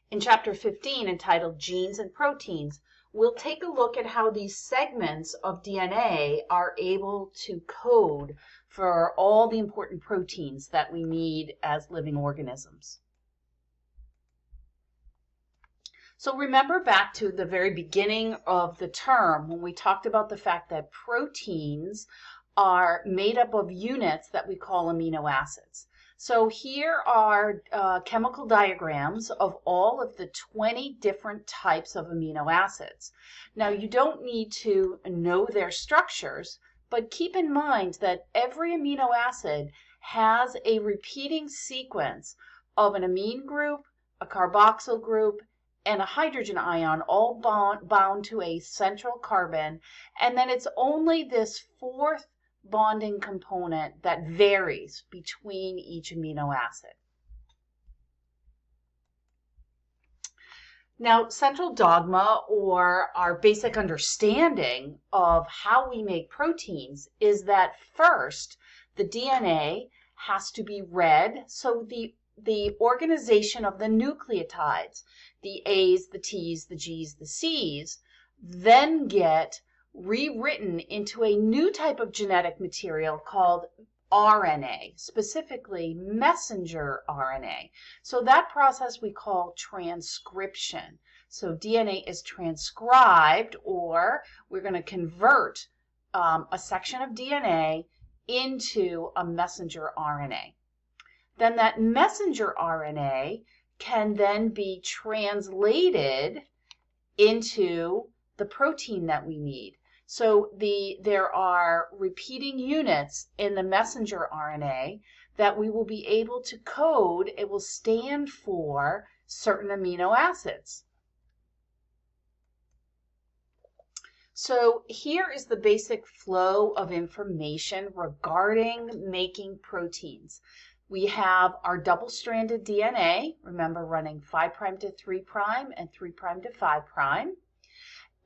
In Chapter 15, entitled Genes and Proteins, we'll take a look at how these segments of DNA are able to code for all the important proteins that we need as living organisms. So remember back to the very beginning of the term when we talked about the fact that proteins are made up of units that we call amino acids. So here are chemical diagrams of all of the 20 different types of amino acids. Now you don't need to know their structures, but keep in mind that every amino acid has a repeating sequence of an amine group, a carboxyl group, and a hydrogen ion, all bound to a central carbon, and then it's only this fourth bonding component that varies between each amino acid. Now, central dogma, or our basic understanding of how we make proteins, is that first the DNA has to be read, so the organization of the nucleotides, the A's, the T's, the G's, the C's, then get rewritten into a new type of genetic material called RNA, specifically messenger RNA. So that process we call transcription. So DNA is transcribed, or we're going to convert a section of DNA into a messenger RNA. Then that messenger RNA can then be translated into the protein that we need. So there are repeating units in the messenger RNA that we will be able to code. It will stand for certain amino acids. So here is the basic flow of information regarding making proteins. We have our double-stranded DNA, remember, running 5' to 3' and 3' to 5'.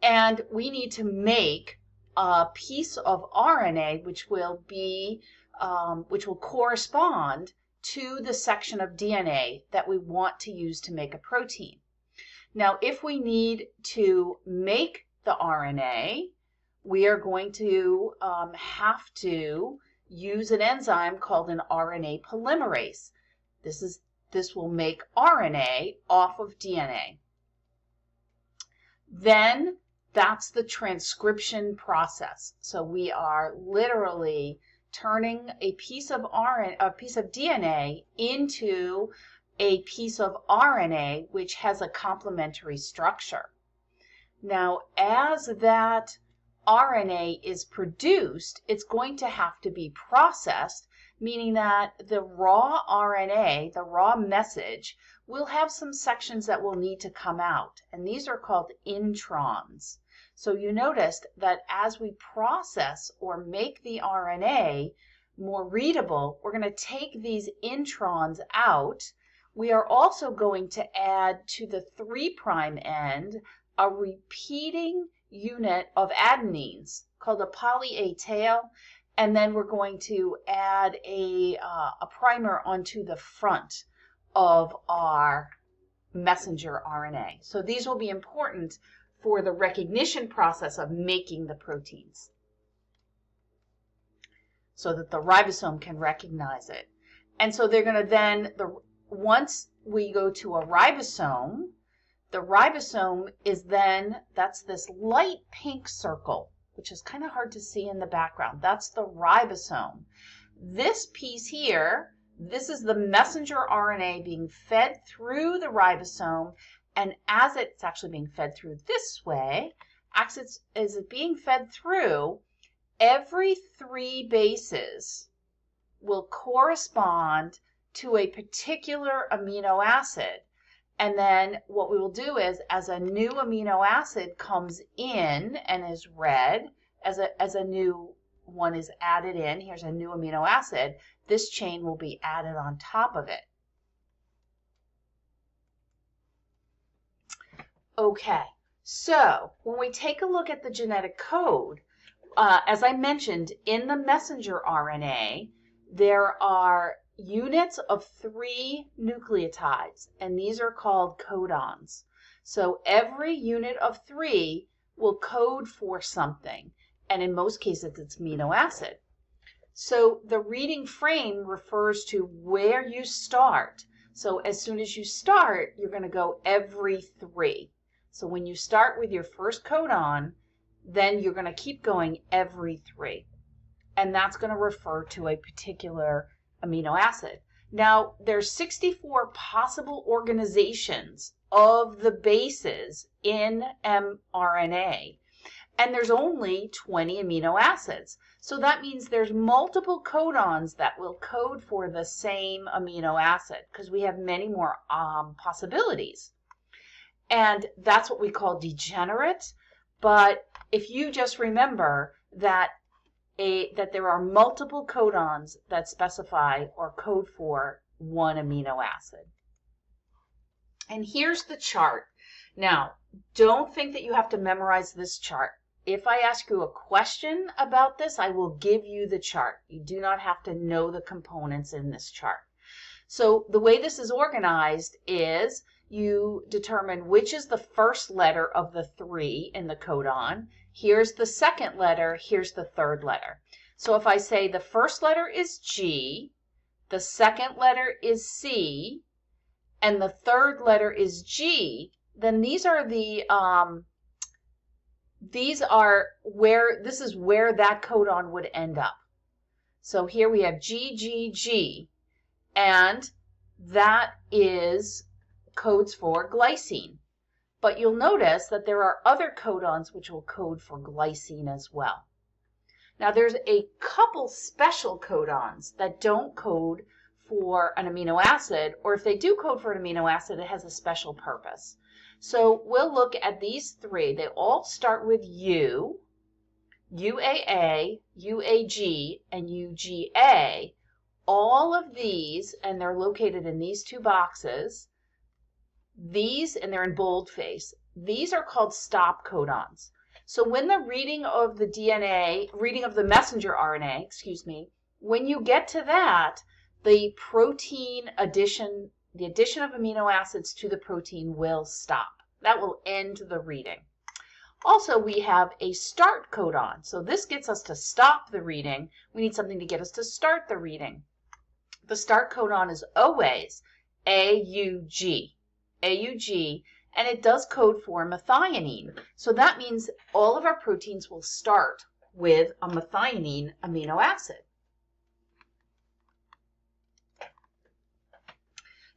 And we need to make a piece of RNA which will correspond to the section of DNA that we want to use to make a protein. Now, if we need to make the RNA, we are going to have to use an enzyme called an RNA polymerase. This will make RNA off of DNA. Then that's the transcription process. So we are literally turning a piece of DNA into a piece of RNA which has a complementary structure. Now, as that RNA is produced, it's going to have to be processed, meaning that the raw RNA, the raw message, will have some sections that will need to come out, and these are called introns. So you noticed that as we process or make the RNA more readable, we're going to take these introns out. We are also going to add to the 3' end a repeating unit of adenines called a poly-A tail, and then we're going to add a primer onto the front of our messenger RNA. So these will be important for the recognition process of making the proteins, so that the ribosome can recognize it. And so they're going to then, once we go to a ribosome, the ribosome is then, that's this light pink circle, which is kind of hard to see in the background. That's the ribosome. This piece here, this is the messenger RNA being fed through the ribosome, and as it's actually being fed through this way, as it's being fed through, every 3 bases will correspond to a particular amino acid. And then what we will do is, as a new amino acid comes in and is read, as a new one is added in, here's a new amino acid, this chain will be added on top of it. Okay, so when we take a look at the genetic code, as I mentioned, in the messenger RNA, there are units of 3 nucleotides, and these are called codons. So every unit of 3 will code for something, and in most cases it's amino acid. So the reading frame refers to where you start. So as soon as you start, you're going to go every 3. So when you start with your first codon, then you're going to keep going every 3. And that's going to refer to a particular amino acid. Now, there's 64 possible organizations of the bases in mRNA, and there's only 20 amino acids. So that means there's multiple codons that will code for the same amino acid because we have many more possibilities. And that's what we call degenerate. But if you just remember that there are multiple codons that specify or code for one amino acid. And here's the chart. Now, don't think that you have to memorize this chart. If I ask you a question about this, I will give you the chart. You do not have to know the components in this chart. So the way this is organized is you determine which is the first letter of the 3 in the codon. Here's the second letter, here's the third letter. So if I say the first letter is G, the second letter is C, and the third letter is G, then this is where that codon would end up. So here we have G, G, G, and that codes for glycine. But you'll notice that there are other codons which will code for glycine as well. Now there's a couple special codons that don't code for an amino acid, or if they do code for an amino acid, it has a special purpose. So we'll look at these 3. They all start with U, UAA, UAG, and UGA. All of these, and they're located in these 2 boxes, and they're in boldface, these are called stop codons. So when the reading of the messenger RNA, when you get to that, the addition of amino acids to the protein will stop. That will end the reading. Also, we have a start codon. So this gets us to stop the reading. We need something to get us to start the reading. The start codon is always AUG, and it does code for methionine. So that means all of our proteins will start with a methionine amino acid.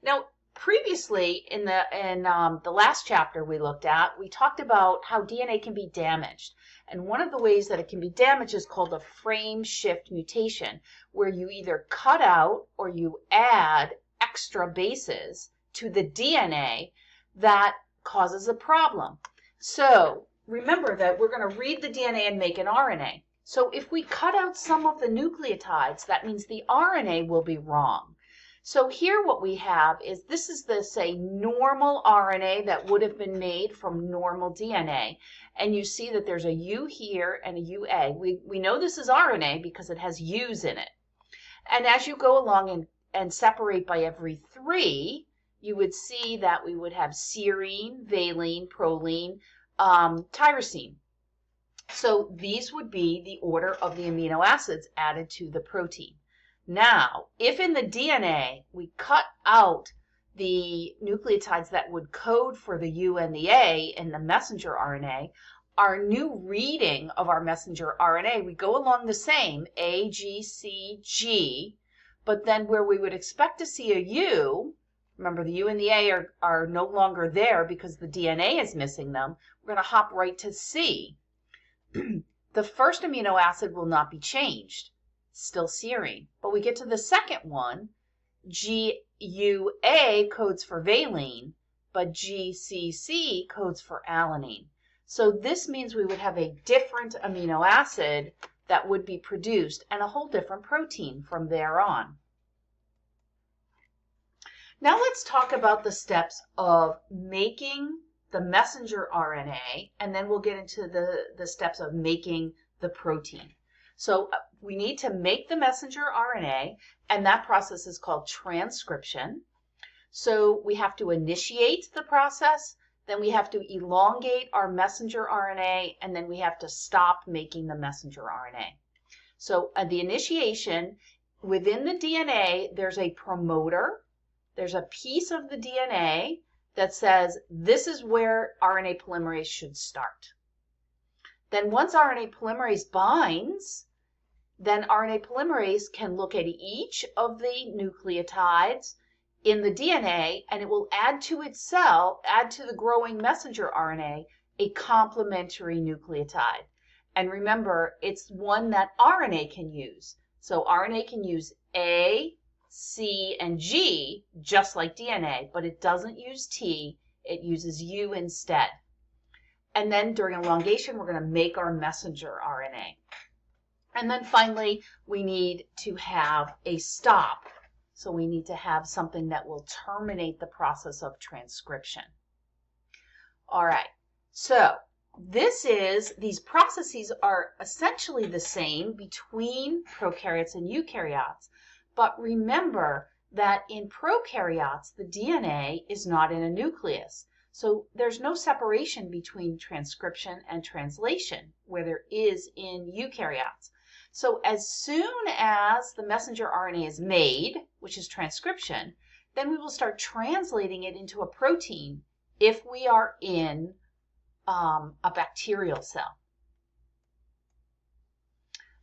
Now, previously in the last chapter we looked at, we talked about how DNA can be damaged. And one of the ways that it can be damaged is called a frame shift mutation, where you either cut out or you add extra bases to the DNA that causes a problem. So remember that we're going to read the DNA and make an RNA. So if we cut out some of the nucleotides, that means the RNA will be wrong. So here what we have is, this is say, normal RNA that would have been made from normal DNA. And you see that there's a U here and a UA. We know this is RNA because it has U's in it. And as you go along and separate by every 3, you would see that we would have serine, valine, proline, tyrosine. So these would be the order of the amino acids added to the protein. Now, if in the DNA we cut out the nucleotides that would code for the U and the A in the messenger RNA, our new reading of our messenger RNA, we go along the same, A, G, C, G, but then where we would expect to see a U, remember the U and the A are no longer there because the DNA is missing them, we're going to hop right to C. The first amino acid will not be changed, still serine. But we get to the second one, GUA codes for valine, but GCC codes for alanine. So this means we would have a different amino acid that would be produced and a whole different protein from there on. Now let's talk about the steps of making the messenger RNA, and then we'll get into the steps of making the protein. So we need to make the messenger RNA, and that process is called transcription. So we have to initiate the process, then we have to elongate our messenger RNA, and then we have to stop making the messenger RNA. So the initiation, within the DNA, there's a promoter. There's a piece of the DNA that says this is where RNA polymerase should start. Then once RNA polymerase binds, then RNA polymerase can look at each of the nucleotides in the DNA, and it will add to itself, add to the growing messenger RNA, a complementary nucleotide. And remember, it's one that RNA can use. So RNA can use A, C, and G, just like DNA, but it doesn't use T, it uses U instead. And then during elongation, we're going to make our messenger RNA. And then finally, we need to have a stop. So we need to have something that will terminate the process of transcription. All right, so these processes are essentially the same between prokaryotes and eukaryotes. But remember that in prokaryotes, the DNA is not in a nucleus. So there's no separation between transcription and translation where there is in eukaryotes. So as soon as the messenger RNA is made, which is transcription, then we will start translating it into a protein if we are in a bacterial cell.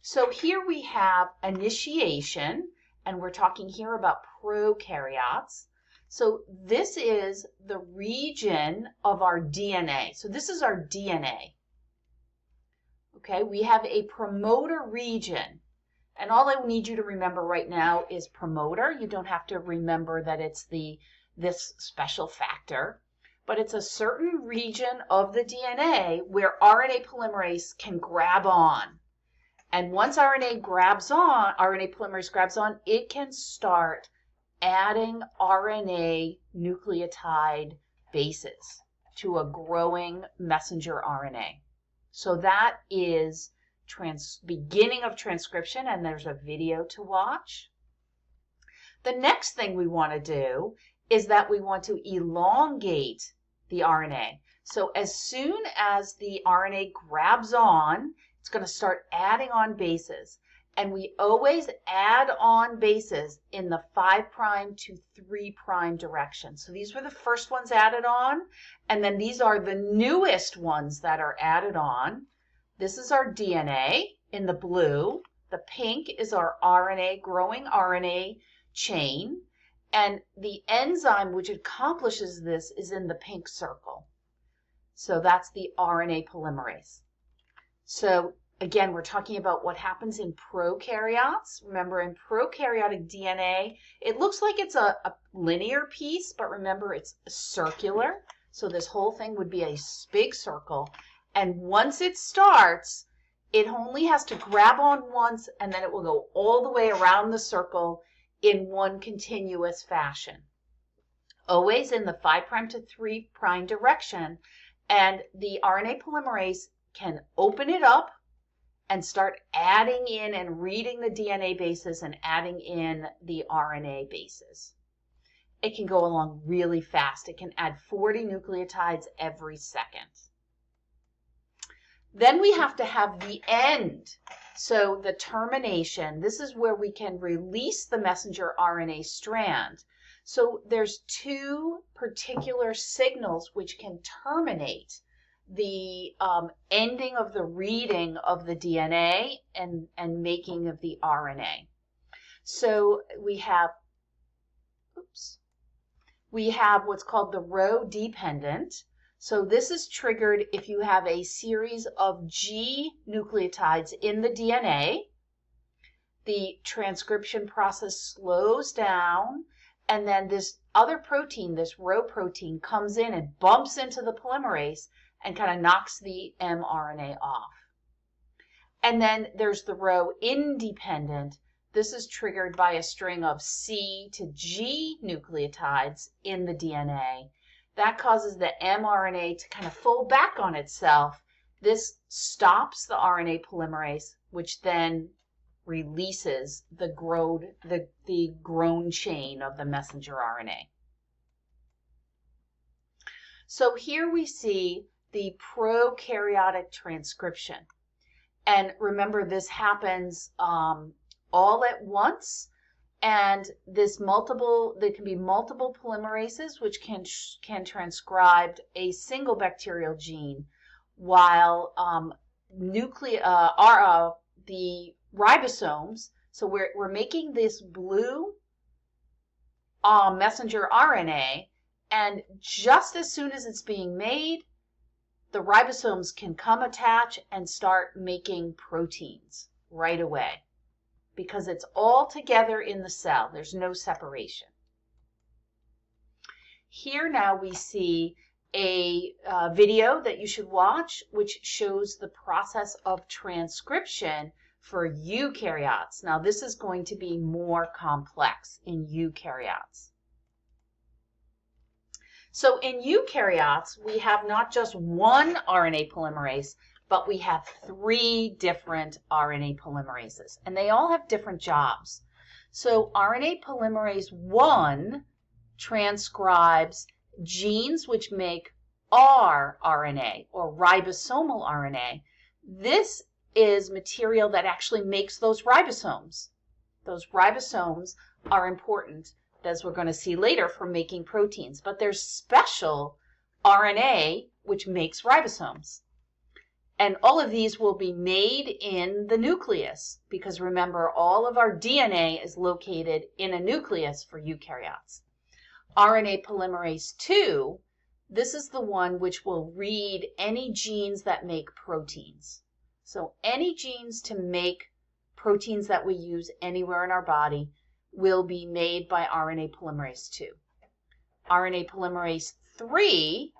So here we have initiation, and we're talking here about prokaryotes. So this is the region of our DNA. So this is our DNA. Okay, we have a promoter region, and all I need you to remember right now is promoter. You don't have to remember that it's this special factor, but it's a certain region of the DNA where RNA polymerase can grab on. And once RNA polymerase grabs on, it can start adding RNA nucleotide bases to a growing messenger RNA. So that is beginning of transcription, and there's a video to watch. The next thing we want to do is that we want to elongate the RNA. So as soon as the RNA grabs on, it's going to start adding on bases. And we always add on bases in the 5' to 3' direction. So these were the first ones added on, and then these are the newest ones that are added on. This is our DNA in the blue. The pink is our RNA, growing RNA chain, and the enzyme which accomplishes this is in the pink circle. So that's the RNA polymerase. So again, we're talking about what happens in prokaryotes. Remember, in prokaryotic DNA, it looks like it's a linear piece, but remember, it's circular. So this whole thing would be a big circle. And once it starts, it only has to grab on once, and then it will go all the way around the circle in one continuous fashion. Always in the 5' to 3' direction, and the RNA polymerase can open it up and start adding in and reading the DNA bases and adding in the RNA bases. It can go along really fast. It can add 40 nucleotides every second. Then we have to have the end. So the termination, this is where we can release the messenger RNA strand. So there's two particular signals which can terminate the ending of the reading of the DNA and making of the RNA. So we have what's called the row dependent. So this is triggered if you have a series of G nucleotides in the DNA. The transcription process slows down, and then this other protein, this row protein, comes in and bumps into the polymerase and kind of knocks the mRNA off. And then there's the row independent. This is triggered by a string of C to G nucleotides in the DNA. That causes the mRNA to kind of fold back on itself. This stops the RNA polymerase, which then releases the grown chain of the messenger RNA. So here we see the prokaryotic transcription. And remember, this happens all at once, and there can be multiple polymerases which can transcribe a single bacterial gene, while the ribosomes, so we're making this blue messenger RNA, and just as soon as it's being made, the ribosomes can come attach and start making proteins right away, because it's all together in the cell. There's no separation. Here now we see a video that you should watch, which shows the process of transcription for eukaryotes. Now this is going to be more complex in eukaryotes. So in eukaryotes, we have not just one RNA polymerase, but we have 3 different RNA polymerases, and they all have different jobs. So RNA polymerase 1 transcribes genes which make rRNA, or ribosomal RNA. This is material that actually makes those ribosomes. Those ribosomes are important, as we're going to see later, for making proteins. But there's special RNA which makes ribosomes. And all of these will be made in the nucleus, because remember, all of our DNA is located in a nucleus for eukaryotes. RNA polymerase 2, this is the one which will read any genes that make proteins. So any genes to make proteins that we use anywhere in our body will be made by RNA polymerase 2. RNA polymerase 3,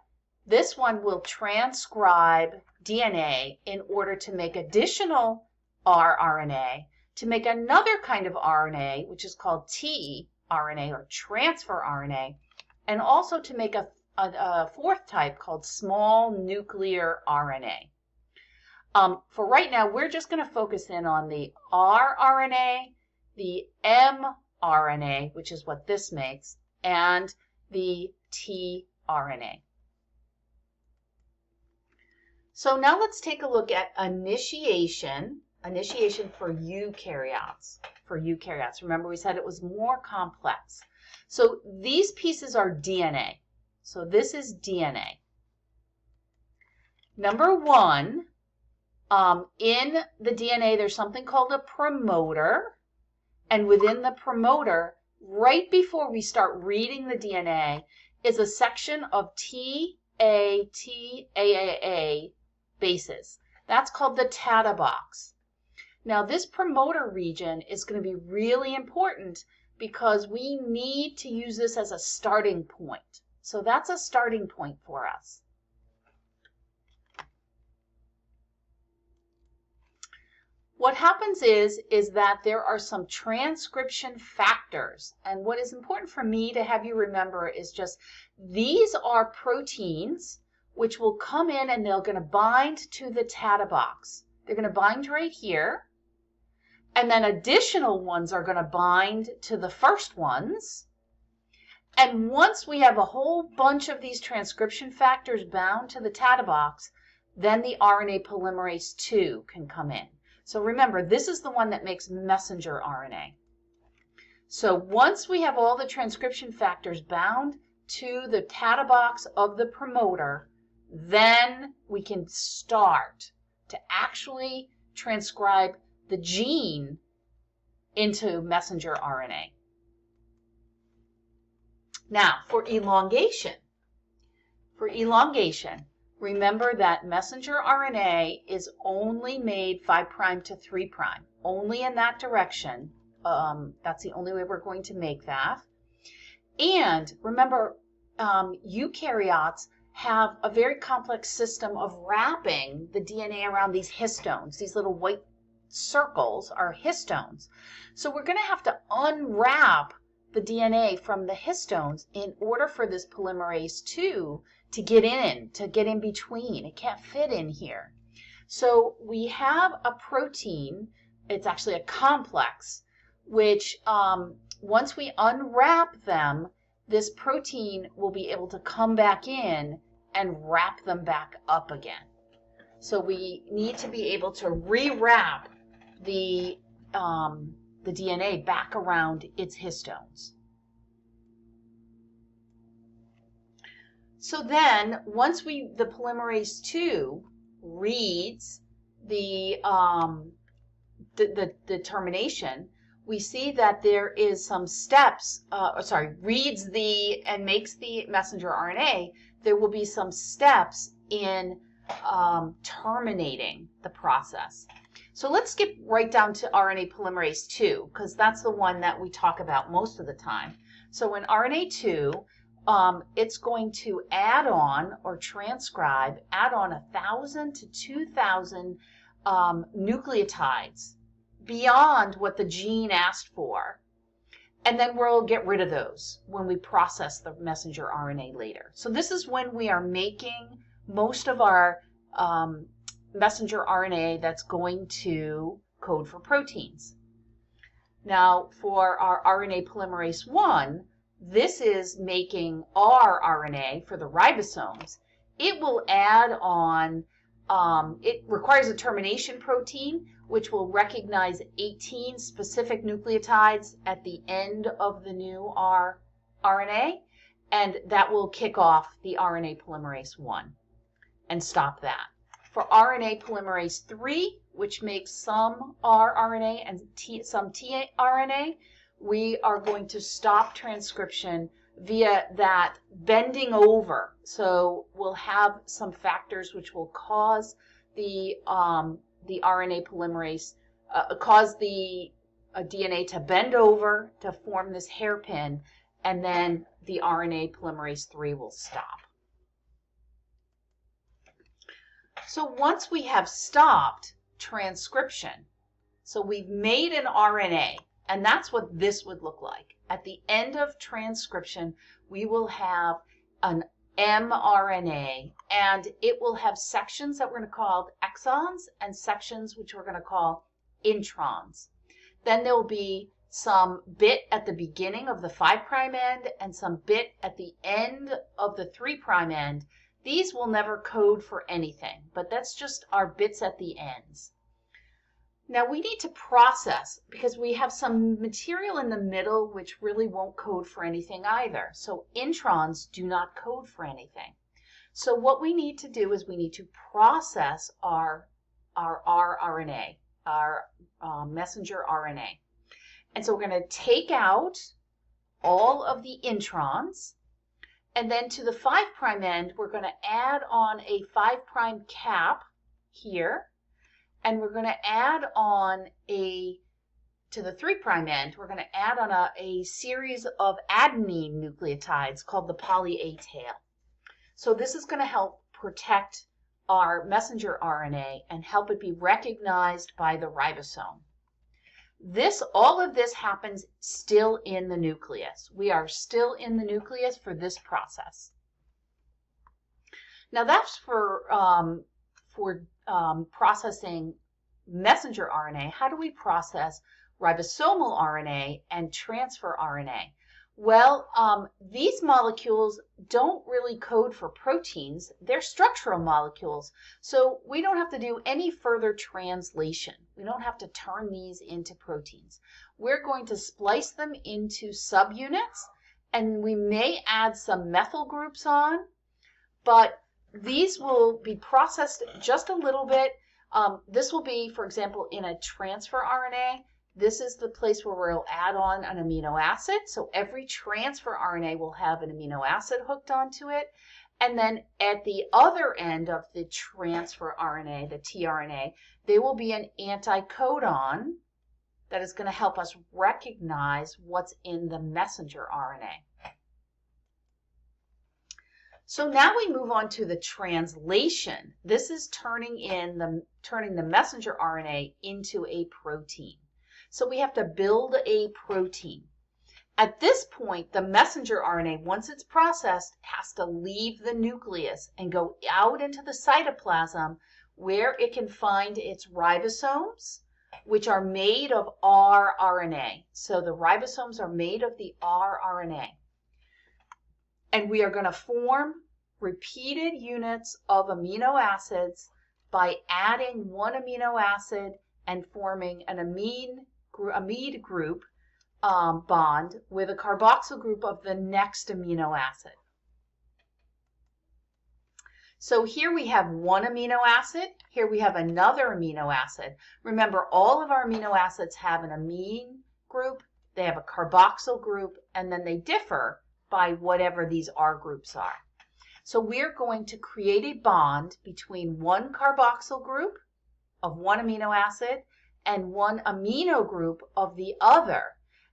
this one will transcribe DNA in order to make additional rRNA, to make another kind of RNA, which is called tRNA, or transfer RNA, and also to make a 4th type called small nuclear RNA. For right now, we're just going to focus in on the rRNA, the mRNA, which is what this makes, and the tRNA. So now let's take a look at initiation for eukaryotes. Remember, we said it was more complex. So these pieces are DNA. So this is DNA. Number 1, in the DNA, there's something called a promoter. And within the promoter, right before we start reading the DNA, is a section of TAAA bases. That's called the TATA box. Now this promoter region is going to be really important because we need to use this as a starting point. So that's a starting point for us. What happens is that there are some transcription factors, and what is important for me to have you remember is just these are proteins which will come in and they're going to bind to the TATA box. They're going to bind right here, and then additional ones are going to bind to the first ones. And once we have a whole bunch of these transcription factors bound to the TATA box, then the RNA polymerase 2 can come in. So remember, this is the one that makes messenger RNA. So once we have all the transcription factors bound to the TATA box of the promoter, then we can start to actually transcribe the gene into messenger RNA. Now, for elongation, remember that messenger RNA is only made 5' to 3', only in that direction. That's the only way we're going to make that. And remember, eukaryotes have a very complex system of wrapping the DNA around these histones. These little white circles are histones. So we're going to have to unwrap the DNA from the histones in order for this polymerase 2 to get in between. It can't fit in here. So we have a protein, it's actually a complex, which once we unwrap them, this protein will be able to come back in and wrap them back up again. So we need to be able to rewrap the DNA back around its histones. So then, once the polymerase II reads the termination, we see that there is some steps, reads and makes the messenger RNA, there will be some steps in terminating the process. So let's skip right down to RNA polymerase II, because that's the one that we talk about most of the time. So in RNA2, it's going to add on 1,000 to 2,000 nucleotides beyond what the gene asked for. And then we'll get rid of those when we process the messenger RNA later. So this is when we are making most of our messenger RNA that's going to code for proteins. Now, for our RNA polymerase I, this is making our RNA for the ribosomes. It will add on, it requires a termination protein, which will recognize 18 specific nucleotides at the end of the new RNA, and that will kick off the RNA polymerase I and stop that. For RNA polymerase III, which makes some rRNA and some tRNA, we are going to stop transcription via that bending over. So we'll have some factors which will cause the RNA polymerase, cause the DNA to bend over to form this hairpin, and then the RNA polymerase III will stop. So once we have stopped transcription, so we've made an RNA, and that's what this would look like. At the end of transcription, we will have an mRNA, and it will have sections that we're going to call exons and sections which we're going to call introns. Then there will be some bit at the beginning of the 5' end and some bit at the end of the 3' end. These will never code for anything, but that's just our bits at the ends. Now we need to process, because we have some material in the middle which really won't code for anything either. So introns do not code for anything. So what we need to do is we need to process our rRNA, our messenger RNA. And so we're going to take out all of the introns, and then to the 5' end, we're going to add on a 5' cap here, and we're going to add on to the 3' end, we're going to add on a series of adenine nucleotides called the poly A tail. So this is going to help protect our messenger RNA and help it be recognized by the ribosome. All of this happens still in the nucleus. We are still in the nucleus for this process. Now that's for processing messenger RNA. How do we process ribosomal RNA and transfer RNA? Well, these molecules don't really code for proteins. They're structural molecules, so we don't have to do any further translation. We don't have to turn these into proteins. We're going to splice them into subunits, and we may add some methyl groups on, but these will be processed just a little bit. This will be, for example, in a transfer RNA. This is the place where we'll add on an amino acid. So every transfer RNA will have an amino acid hooked onto it. And then at the other end of the transfer RNA, the tRNA, there will be an anticodon that is going to help us recognize what's in the messenger RNA. So now we move on to the translation. This is turning the messenger RNA into a protein. So we have to build a protein. At this point, the messenger RNA, once it's processed, has to leave the nucleus and go out into the cytoplasm, where it can find its ribosomes, which are made of rRNA. So the ribosomes are made of the rRNA. And we are going to form repeated units of amino acids by adding one amino acid and forming an amide group bond with a carboxyl group of the next amino acid. So here we have one amino acid. Here we have another amino acid. Remember, all of our amino acids have an amine group, they have a carboxyl group, and then they differ by whatever these R groups are. So we're going to create a bond between one carboxyl group of one amino acid and one amino group of the other.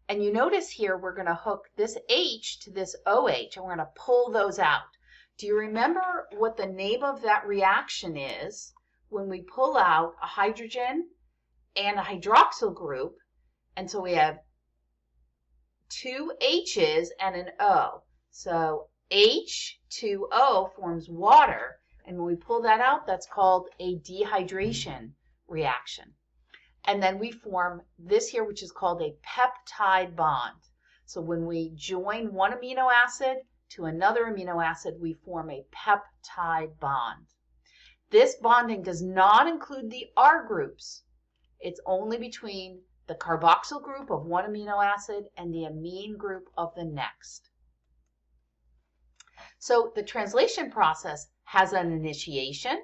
And you notice here we're going to hook this H to this OH, and we're going to pull those out. Do you remember what the name of that reaction is when we pull out a hydrogen and a hydroxyl group? And so we have two H's and an O. So H2O forms water, and when we pull that out, that's called a dehydration reaction. And then we form this here, which is called a peptide bond. So when we join one amino acid to another amino acid, we form a peptide bond. This bonding does not include the R groups. It's only between the carboxyl group of one amino acid and the amine group of the next. So the translation process has an initiation,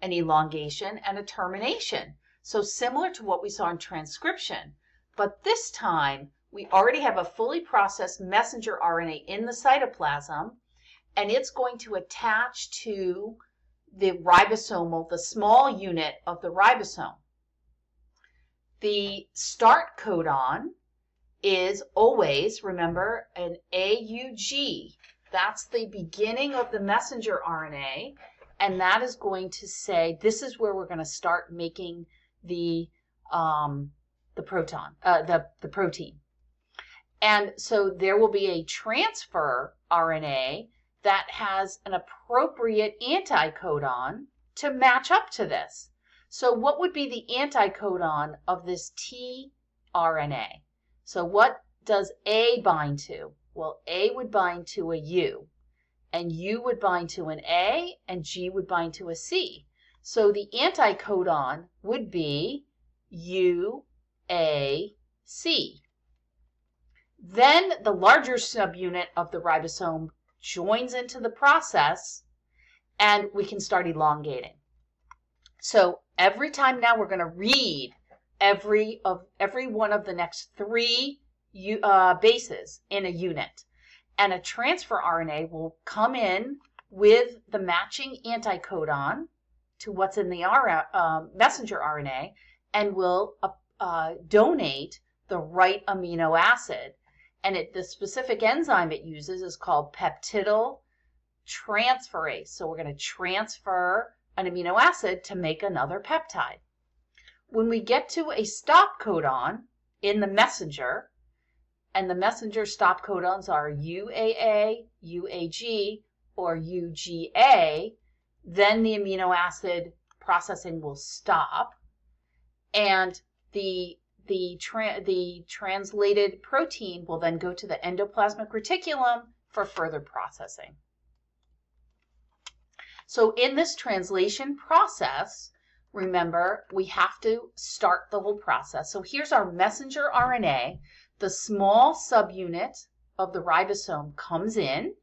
an elongation, and a termination. So similar to what we saw in transcription, but this time we already have a fully processed messenger RNA in the cytoplasm, and it's going to attach to the ribosomal, the small unit of the ribosome. The start codon is always, remember, an AUG. That's the beginning of the messenger RNA, and that is going to say this is where we're going to start making the protein. And so there will be a transfer RNA that has an appropriate anticodon to match up to this. So what would be the anticodon of this tRNA? So what does A bind to? Well, A would bind to a U, and U would bind to an A, and G would bind to a C. So the anticodon would be UAC. Then the larger subunit of the ribosome joins into the process, and we can start elongating. So every time now we're going to read every one of the next three bases in a unit, and a transfer RNA will come in with the matching anticodon to what's in the messenger RNA, and will donate the right amino acid. And the specific enzyme it uses is called peptidyl transferase. So we're going to transfer an amino acid to make another peptide. When we get to a stop codon in the messenger, and the messenger stop codons are UAA, UAG, or UGA, then the amino acid processing will stop, and the translated protein will then go to the endoplasmic reticulum for further processing. So in this translation process, remember, we have to start the whole process. So here's our messenger RNA. The small subunit of the ribosome comes in.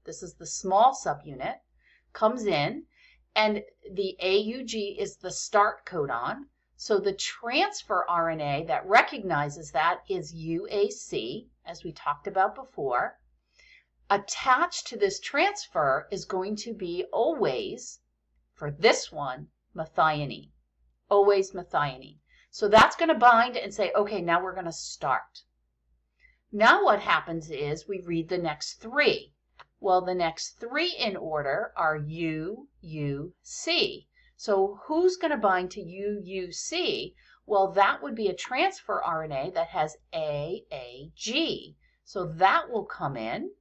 This is the small subunit, comes in, and the AUG is the start codon. So the transfer RNA that recognizes that is UAC, as we talked about before. Attached to this transfer is going to be always, for this one, methionine. Always methionine. So that's going to bind and say, okay, now we're going to start. Now what happens is we read the next three. Well, the next three in order are UUC. So who's going to bind to UUC? Well, that would be a transfer RNA that has AAG. So that will come in,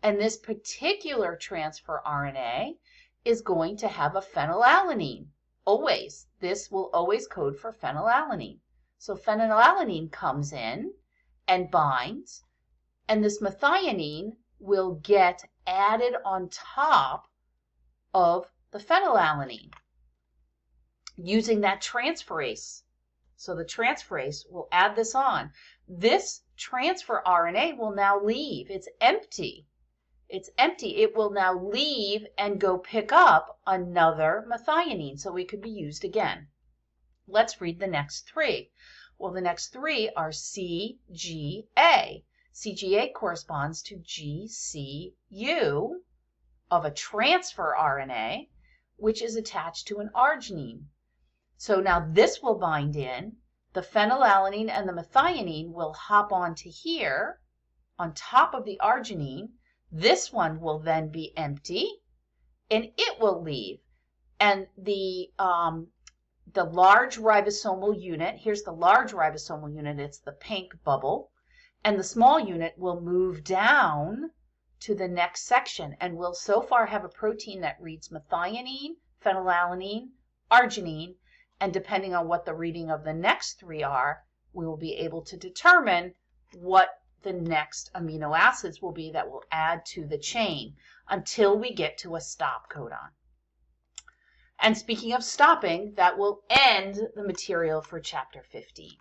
and this particular transfer RNA is going to have a phenylalanine. this will always code for phenylalanine. So phenylalanine comes in and binds, and this methionine will get added on top of the phenylalanine using that transferase. So the transferase will add this on. This transfer RNA will now leave. It's empty. It's empty. It will now leave and go pick up another methionine, so it could be used again. Let's read the next three. Well, the next three are CGA. CGA corresponds to GCU of a transfer RNA, which is attached to an arginine. So now this will bind in. The phenylalanine and the methionine will hop onto here on top of the arginine. This one will then be empty, and it will leave. And the large ribosomal unit, here's the large ribosomal unit, it's the pink bubble, and the small unit will move down to the next section, and we'll so far have a protein that reads methionine, phenylalanine, arginine, and depending on what the reading of the next three are, we will be able to determine what the next amino acids will be that will add to the chain until we get to a stop codon. And speaking of stopping, that will end the material for chapter 15.